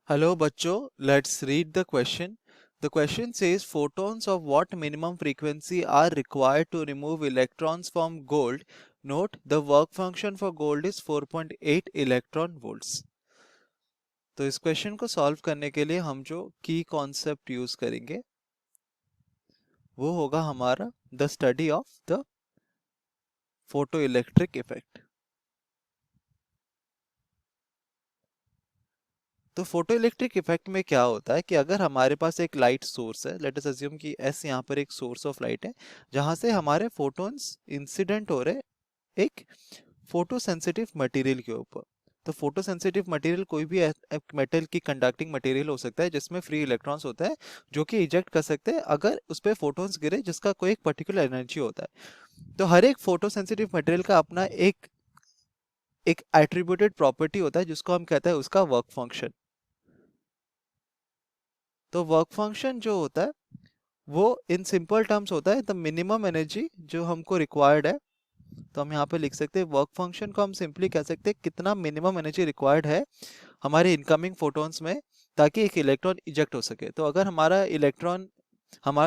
Hello बच्चों, let's read the question. The question says photons of what minimum frequency are required to remove electrons from gold. Note the work function for gold is 4.8 electron volts. तो इस question को solve करने के लिए हम जो की कॉन्सेप्ट यूज करेंगे वो होगा हमारा the study of the photo electric effect. तो फोटो इलेक्ट्रिक इफेक्ट में क्या होता है कि अगर हमारे पास एक लाइट सोर्स है, लेट अस अज्यूम कि एस यहाँ पर एक सोर्स ऑफ लाइट है जहां से हमारे फोटोन्स इंसिडेंट हो रहे एक फोटो सेंसिटिव मटेरियल के ऊपर। तो फोटो सेंसिटिव मटेरियल कोई भी मेटल की कंडक्टिंग मटेरियल हो सकता है जिसमें फ्री इलेक्ट्रॉन्स होता है जो कि इजेक्ट कर सकते हैं अगर उस पर फोटोन्स गिरे जिसका कोई एक पर्टिकुलर एनर्जी होता है। तो हर एक फोटो सेंसिटिव मटेरियल का अपना एक एक एट्रीब्यूटेड प्रॉपर्टी होता है जिसको हम कहते हैं उसका वर्क फंक्शन। तो वर्क फंक्शन जो होता है वो इन सिंपल टर्म्स होता है द मिनिमम एनर्जी जो हमको रिक्वायर्ड है। तो हम यहाँ पे लिख सकते हैं वर्क फंक्शन को हम सिंपली कह सकते हैं कितना मिनिमम एनर्जी रिक्वायर्ड है हमारे इनकमिंग फोटोन्स में ताकि एक इलेक्ट्रॉन इजेक्ट हो सके। तो अगर हमारा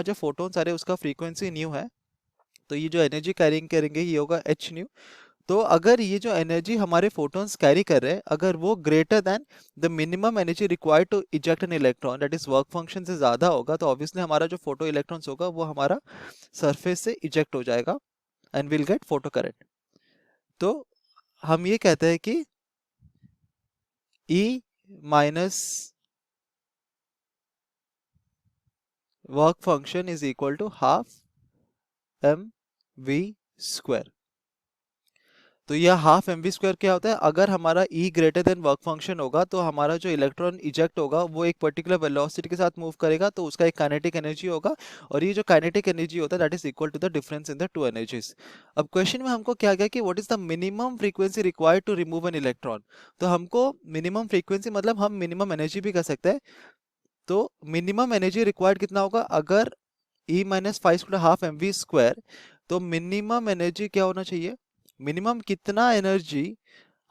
जो फोटोन्स आ रहे हैं उसका फ्रीक्वेंसी न्यू है तो ये जो एनर्जी कैरिंग करेंगे ये होगा एच न्यू। तो अगर ये जो एनर्जी हमारे फोटॉन्स कैरी कर रहे हैं अगर वो greater than the minimum energy required to eject an electron that is work function से ज्यादा होगा तो ऑब्वियसली हमारा जो फोटो इलेक्ट्रॉन्स होगा वो हमारा सरफेस से इजेक्ट हो जाएगा and will get photo current. तो हम ये कहते हैं कि E minus work function is equal to half mv²। तो यह हाफ एम वी स्क्वायर क्या होता है, अगर हमारा E greater than work function होगा तो हमारा जो इलेक्ट्रॉन इजेक्ट होगा वो एक पर्टिकुलर वेलोसिटी के साथ मूव करेगा तो उसका एक काइनेटिक एनर्जी होगा और ये जो काइनेटिक एनर्जी होता है that is equal to the difference in the two energies. अब क्वेश्चन में हमको क्या गया कि what is the minimum frequency required to remove an electron. तो हमको मिनिमम फ्रीक्वेंसी मतलब हम मिनिमम एनर्जी भी कर सकते हैं। तो मिनिमम एनर्जी रिक्वायर्ड कितना होगा अगर E minus five half m v square, तो मिनिमम एनर्जी क्या होना चाहिए, मिनिमम कितना एनर्जी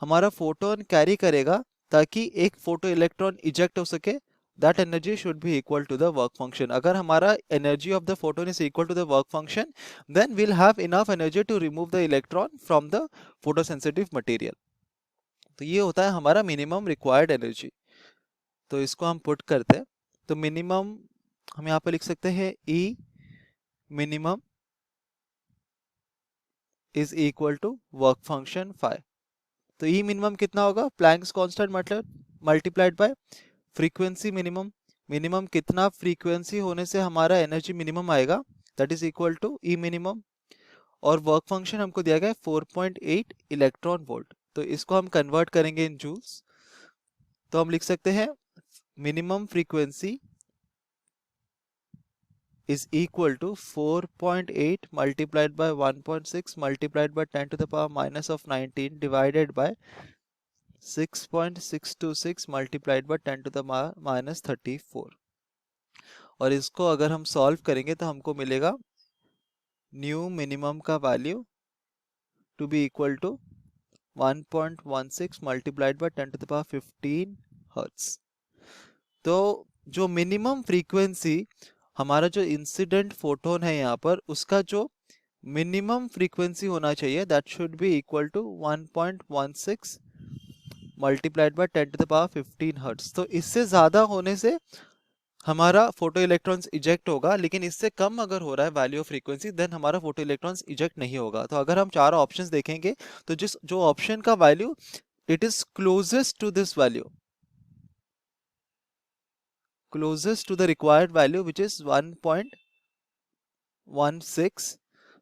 हमारा फोटोन कैरी करेगा ताकि एक फोटो इलेक्ट्रॉन इजेक्ट हो सके, that energy should be equal to the work function. अगर हमारा energy of the photon is equal to the work function then will have enough energy to remove the electron from the photosensitive material. तो ये होता है हमारा minimum required energy. तो इसको हम पुट करते हैं तो मिनिमम हम यहाँ पे लिख सकते हैं E minimum is equal to work function five. तो ई मिनिमम कितना होगा, प्लैंक्स कांस्टेंट मतलब multiplied by frequency minimum. Minimum कितना फ्रीक्वेंसी होने से हमारा एनर्जी मिनिमम आएगा that is equal to E minimum. और वर्क फंक्शन हमको दिया गया है 4.8 इलेक्ट्रॉन वोल्ट। तो इसको हम कन्वर्ट करेंगे इन जूल्स। तो हम लिख सकते हैं minimum frequency is equal to 4.8 multiplied by 1.6 multiplied by 10 to the power minus of 19 divided by 6.626 multiplied by 10 to the minus 34। और इसको अगर हम सॉल्व करेंगे तो हमको मिलेगा न्यू मिनिमम का value to be equal to 1.16 multiplied by 10 to the power 15 hertz. तो जो मिनिमम फ्रीक्वेंसी हमारा जो इंसिडेंट फोटोन है यहाँ पर उसका जो मिनिमम फ्रीक्वेंसी होना चाहिए that should be equal to 1.16 multiplied by 10 to the power 15 hertz. तो इससे ज्यादा होने से हमारा फोटो इलेक्ट्रॉन्स इजेक्ट होगा, लेकिन इससे कम अगर हो रहा है वैल्यू ऑफ फ्रीक्वेंसी देन हमारा फोटो इलेक्ट्रॉन्स इजेक्ट नहीं होगा। तो अगर हम चारों ऑप्शंस देखेंगे तो जिस जो ऑप्शन का value it is closest to this value, closest to the required value which is 1.16।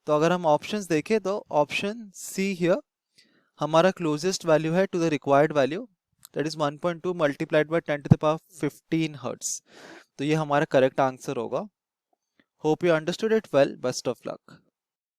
तो अगर हम ऑप्शंस देखें तो ऑप्शन सी हियर हमारा क्लोजेस्ट वैल्यू है to the required value that is 1.2 multiplied by 10 to the power 15 hertz. तो ये हमारा करेक्ट आंसर होगा। Hope you understood it well, best of luck.